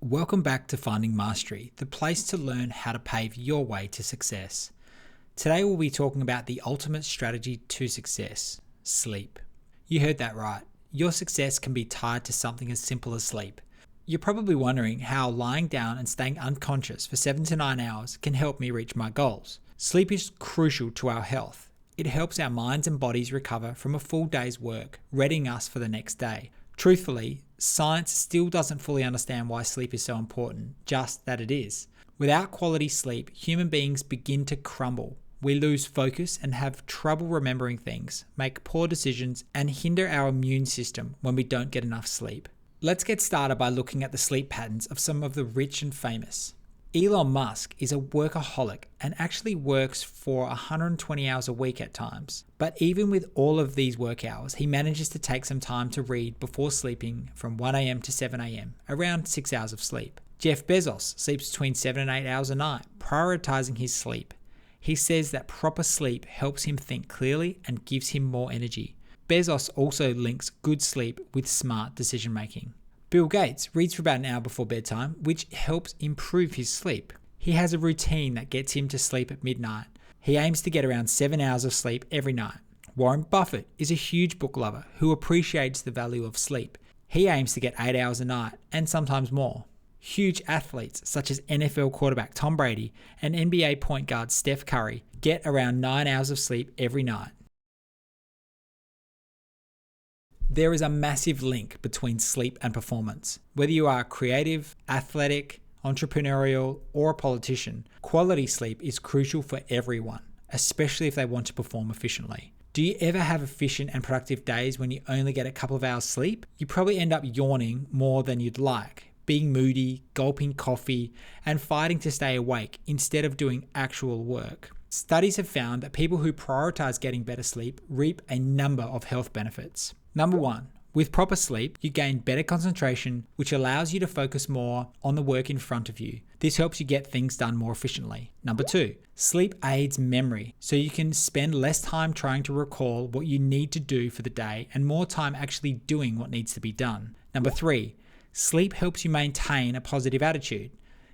Welcome back to Finding Mastery, the place to learn how to pave your way to success. Today we'll be talking about the ultimate strategy to success, sleep. You heard that right. Your success can be tied to something as simple as sleep. You're probably wondering how lying down and staying unconscious for 7 to 9 hours can help me reach my goals. Sleep is crucial to our health. It helps our minds and bodies recover from a full day's work, readying us for the next day. Truthfully, science still doesn't fully understand why sleep is so important, just that it is. Without quality sleep, human beings begin to crumble. We lose focus and have trouble remembering things, make poor decisions, and hinder our immune system when we don't get enough sleep. Let's get started by looking at the sleep patterns of some of the rich and famous. Elon Musk is a workaholic and actually works for 120 hours a week at times. But even with all of these work hours, he manages to take some time to read before sleeping from 1 a.m. to 7 a.m., around 6 hours of sleep. Jeff Bezos sleeps between 7 and 8 hours a night, prioritizing his sleep. He says that proper sleep helps him think clearly and gives him more energy. Bezos also links good sleep with smart decision making. Bill Gates reads for about an hour before bedtime, which helps improve his sleep. He has a routine that gets him to sleep at midnight. He aims to get around 7 hours of sleep every night. Warren Buffett is a huge book lover who appreciates the value of sleep. He aims to get 8 hours a night and sometimes more. Huge athletes such as NFL quarterback Tom Brady and NBA point guard Steph Curry get around 9 hours of sleep every night. There is a massive link between sleep and performance. Whether you are creative, athletic, entrepreneurial, or a politician, quality sleep is crucial for everyone, especially if they want to perform efficiently. Do you ever have efficient and productive days when you only get a couple of hours sleep? You probably end up yawning more than you'd like, being moody, gulping coffee, and fighting to stay awake instead of doing actual work. Studies have found that people who prioritize getting better sleep reap a number of health benefits. Number 1, with proper sleep, you gain better concentration, which allows you to focus more on the work in front of you. This helps you get things done more efficiently. Number 2, sleep aids memory, so you can spend less time trying to recall what you need to do for the day and more time actually doing what needs to be done. Number 3, sleep helps you maintain a positive attitude.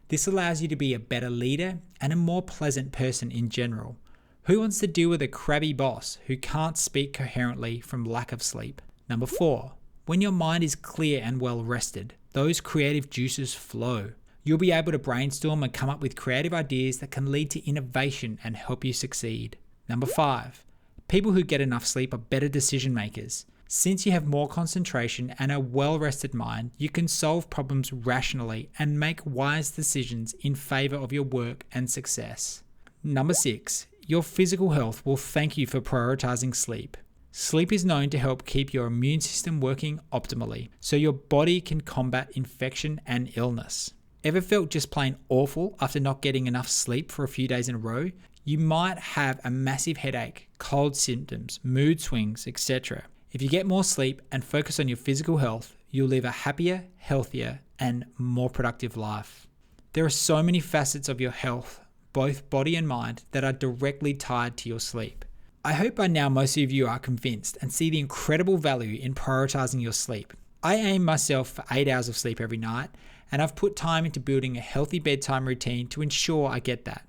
This allows you to be a better leader and a more pleasant person in general. Who wants to deal with a crabby boss who can't speak coherently from lack of sleep? Number 4, when your mind is clear and well rested, those creative juices flow. You'll be able to brainstorm and come up with creative ideas that can lead to innovation and help you succeed. Number 5, people who get enough sleep are better decision makers. Since you have more concentration and a well-rested mind, you can solve problems rationally and make wise decisions in favor of your work and success. Number 6, your physical health will thank you for prioritizing sleep. Sleep is known to help keep your immune system working optimally, so your body can combat infection and illness. Ever felt just plain awful after not getting enough sleep for a few days in a row? You might have a massive headache, cold symptoms, mood swings, etc. If you get more sleep and focus on your physical health, you'll live a happier, healthier, and more productive life. There are so many facets of your health, both body and mind, that are directly tied to your sleep. I hope by now most of you are convinced and see the incredible value in prioritizing your sleep. I aim myself for 8 hours of sleep every night, and I've put time into building a healthy bedtime routine to ensure I get that.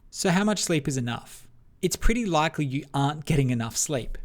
So how much sleep is enough? It's pretty likely you aren't getting enough sleep.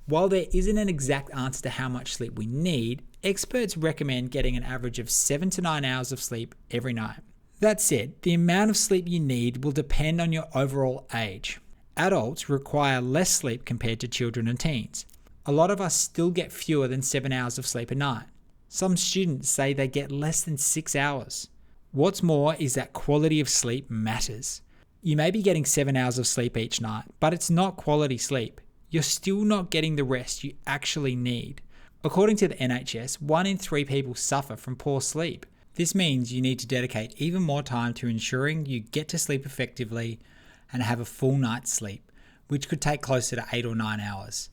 While there isn't an exact answer to how much sleep we need, experts recommend getting an average of 7 to 9 hours of sleep every night. That said, the amount of sleep you need will depend on your overall age. Adults require less sleep compared to children and teens. A lot of us still get fewer than 7 hours of sleep a night. Some students say they get less than 6 hours. What's more is that quality of sleep matters. You may be getting 7 hours of sleep each night, but it's not quality sleep. You're still not getting the rest you actually need. According to the NHS, 1 in 3 people suffer from poor sleep. This means you need to dedicate even more time to ensuring you get to sleep effectively and have a full night's sleep, which could take closer to 8 or 9 hours.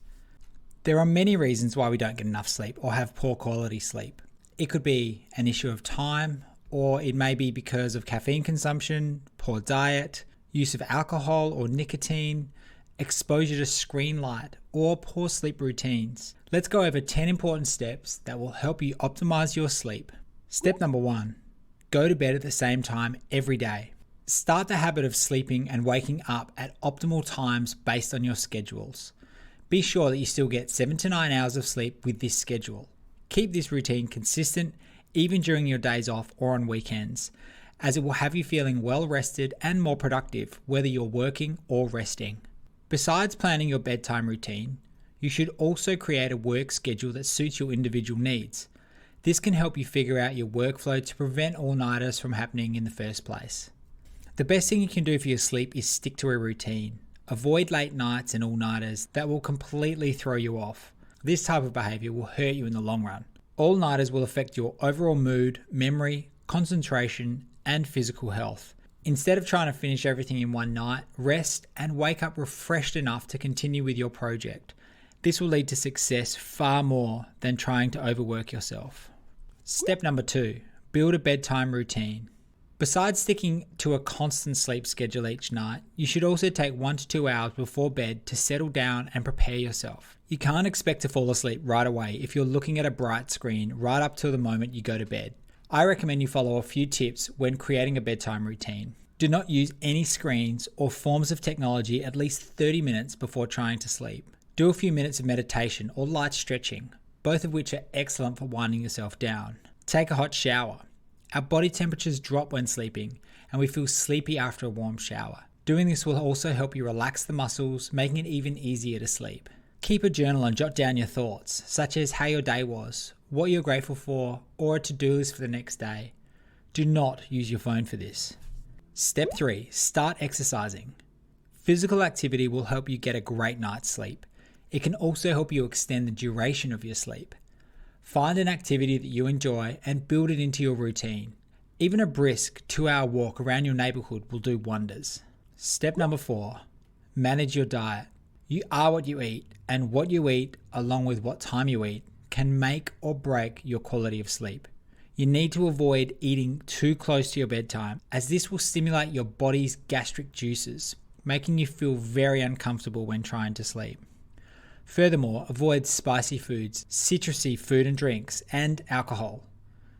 There are many reasons why we don't get enough sleep or have poor quality sleep. It could be an issue of time, or it may be because of caffeine consumption, poor diet, use of alcohol or nicotine, exposure to screen light, or poor sleep routines. Let's go over 10 important steps that will help you optimize your sleep. Step number 1, go to bed at the same time every day. Start the habit of sleeping and waking up at optimal times based on your schedules. Be sure that you still get 7 to 9 hours of sleep with this schedule. Keep this routine consistent even during your days off or on weekends, as it will have you feeling well rested and more productive whether you're working or resting. Besides planning your bedtime routine, you should also create a work schedule that suits your individual needs. This can help you figure out your workflow to prevent all-nighters from happening in the first place. The best thing you can do for your sleep is stick to a routine. Avoid late nights and all-nighters that will completely throw you off. This type of behavior will hurt you in the long run. All-nighters will affect your overall mood, memory, concentration, and physical health. Instead of trying to finish everything in one night, rest and wake up refreshed enough to continue with your project. This will lead to success far more than trying to overwork yourself. Step number 2, build a bedtime routine. Besides sticking to a constant sleep schedule each night, you should also take 1 to 2 hours before bed to settle down and prepare yourself. You can't expect to fall asleep right away if you're looking at a bright screen right up till the moment you go to bed. I recommend you follow a few tips when creating a bedtime routine. Do not use any screens or forms of technology at least 30 minutes before trying to sleep. Do a few minutes of meditation or light stretching, both of which are excellent for winding yourself down. Take a hot shower. Our body temperatures drop when sleeping, and we feel sleepy after a warm shower. Doing this will also help you relax the muscles, making it even easier to sleep. Keep a journal and jot down your thoughts, such as how your day was, what you're grateful for, or a to-do list for the next day. Do not use your phone for this. Step 3, start exercising. Physical activity will help you get a great night's sleep. It can also help you extend the duration of your sleep. Find an activity that you enjoy and build it into your routine. Even a brisk 2-hour walk around your neighborhood will do wonders. Step number 4, manage your diet. You are what you eat, and what you eat, along with what time you eat, can make or break your quality of sleep. You need to avoid eating too close to your bedtime, as this will stimulate your body's gastric juices, making you feel very uncomfortable when trying to sleep. Furthermore, avoid spicy foods, citrusy food and drinks, and alcohol.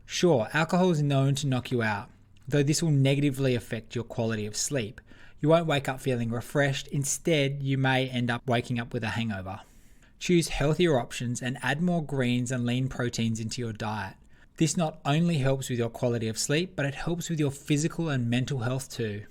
Sure, alcohol is known to knock you out, though this will negatively affect your quality of sleep. You won't wake up feeling refreshed. Instead, you may end up waking up with a hangover. Choose healthier options and add more greens and lean proteins into your diet. This not only helps with your quality of sleep, but it helps with your physical and mental health too.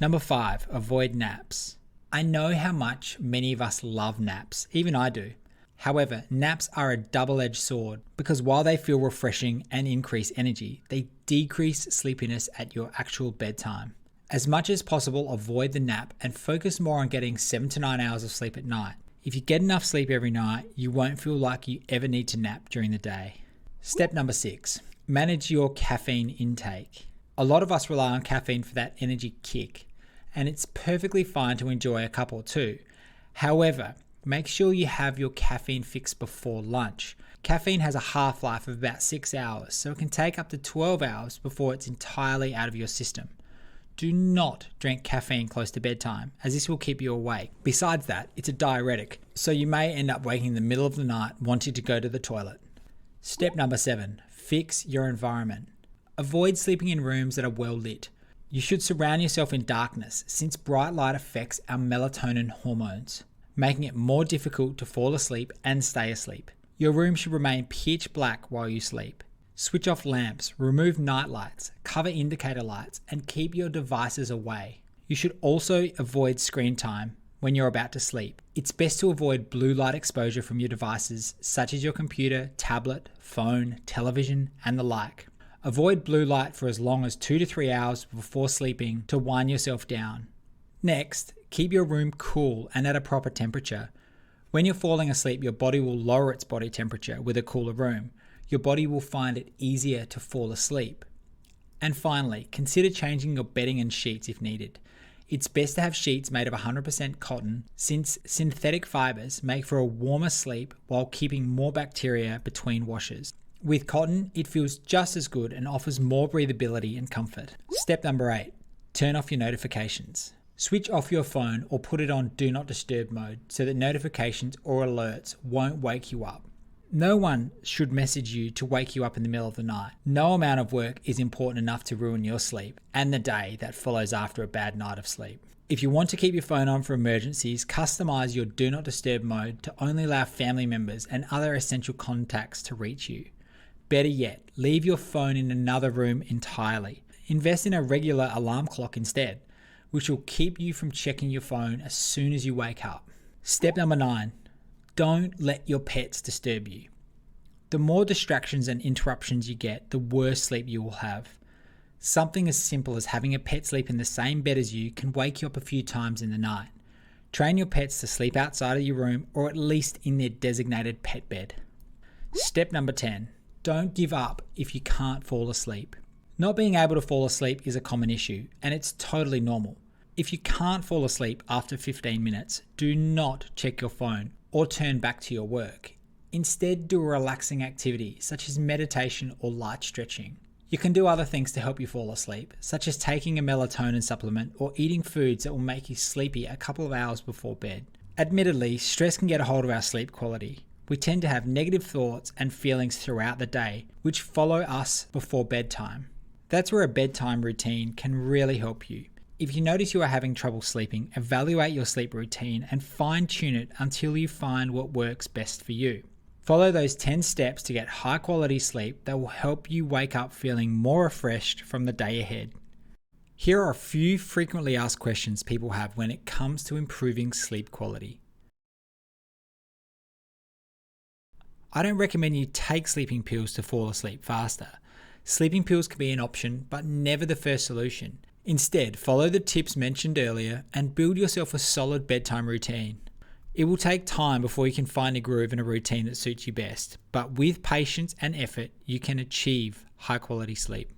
Number 5, avoid naps. I know how much many of us love naps, even I do. However, naps are a double-edged sword because while they feel refreshing and increase energy, they decrease sleepiness at your actual bedtime. As much as possible, avoid the nap and focus more on getting 7 to 9 hours of sleep at night. If you get enough sleep every night, you won't feel like you ever need to nap during the day. Step number 6, manage your caffeine intake. A lot of us rely on caffeine for that energy kick, and it's perfectly fine to enjoy a cup or two. However, make sure you have your caffeine fix before lunch. Caffeine has a half-life of about 6 hours, so it can take up to 12 hours before it's entirely out of your system. Do not drink caffeine close to bedtime, as this will keep you awake. Besides that, it's a diuretic, so you may end up waking in the middle of the night wanting to go to the toilet. Step number 7, fix your environment. Avoid sleeping in rooms that are well lit. You should surround yourself in darkness, since bright light affects our melatonin hormones, making it more difficult to fall asleep and stay asleep. Your room should remain pitch black while you sleep. Switch off lamps, remove night lights, cover indicator lights, and keep your devices away. You should also avoid screen time when you're about to sleep. It's best to avoid blue light exposure from your devices, such as your computer, tablet, phone, television, and the like. Avoid blue light for as long as 2 to 3 hours before sleeping to wind yourself down. Next, keep your room cool and at a proper temperature. When you're falling asleep, your body will lower its body temperature with a cooler room. Your body will find it easier to fall asleep. And finally, consider changing your bedding and sheets if needed. It's best to have sheets made of 100% cotton, since synthetic fibers make for a warmer sleep while keeping more bacteria between washes. With cotton, it feels just as good and offers more breathability and comfort. Step number 8, turn off your notifications. Switch off your phone or put it on Do Not Disturb mode so that notifications or alerts won't wake you up. No one should message you to wake you up in the middle of the night. No amount of work is important enough to ruin your sleep and the day that follows after a bad night of sleep. If you want to keep your phone on for emergencies, customize your do not disturb mode to only allow family members and other essential contacts to reach you. Better yet, leave your phone in another room entirely. Invest in a regular alarm clock instead, which will keep you from checking your phone as soon as you wake up. Step number 9, don't let your pets disturb you. The more distractions and interruptions you get, the worse sleep you will have. Something as simple as having a pet sleep in the same bed as you can wake you up a few times in the night. Train your pets to sleep outside of your room or at least in their designated pet bed. Step number 10, don't give up if you can't fall asleep. Not being able to fall asleep is a common issue, and it's totally normal. If you can't fall asleep after 15 minutes, do not check your phone or turn back to your work. Instead, do a relaxing activity such as meditation or light stretching. You can do other things to help you fall asleep, such as taking a melatonin supplement or eating foods that will make you sleepy a couple of hours before bed. Admittedly, stress can get a hold of our sleep quality. We tend to have negative thoughts and feelings throughout the day, which follow us before bedtime. That's where a bedtime routine can really help you. If you notice you are having trouble sleeping, evaluate your sleep routine and fine-tune it until you find what works best for you. Follow those 10 steps to get high quality sleep that will help you wake up feeling more refreshed from the day ahead. Here are a few frequently asked questions people have when it comes to improving sleep quality. I don't recommend you take sleeping pills to fall asleep faster. Sleeping pills can be an option, but never the first solution. Instead, follow the tips mentioned earlier and build yourself a solid bedtime routine. It will take time before you can find a groove and a routine that suits you best, but with patience and effort, you can achieve high quality sleep.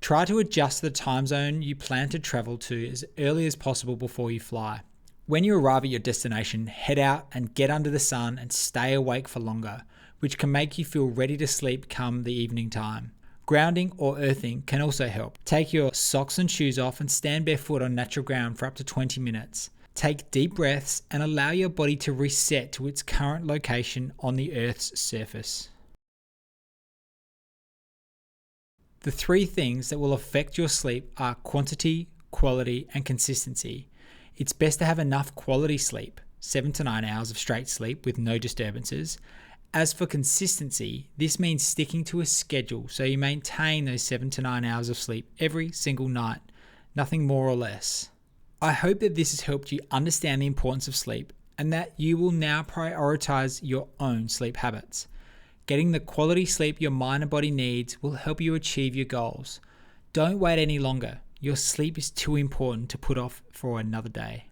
Try to adjust the time zone you plan to travel to as early as possible before you fly. When you arrive at your destination, head out and get under the sun and stay awake for longer, which can make you feel ready to sleep come the evening time. Grounding or earthing can also help. Take your socks and shoes off and stand barefoot on natural ground for up to 20 minutes. Take deep breaths and allow your body to reset to its current location on the Earth's surface. The 3 things that will affect your sleep are quantity, quality, and consistency. It's best to have enough quality sleep, 7 to 9 hours of straight sleep with no disturbances. As for consistency, this means sticking to a schedule so you maintain those 7 to 9 hours of sleep every single night, nothing more or less. I hope that this has helped you understand the importance of sleep and that you will now prioritize your own sleep habits. Getting the quality sleep your mind and body needs will help you achieve your goals. Don't wait any longer. Your sleep is too important to put off for another day.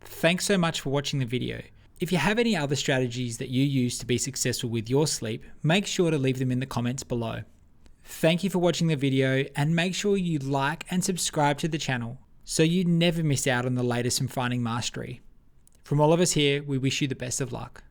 Thanks so much for watching the video. If you have any other strategies that you use to be successful with your sleep, make sure to leave them in the comments below. Thank you for watching the video and make sure you like and subscribe to the channel so you never miss out on the latest in finding mastery. From all of us here, we wish you the best of luck.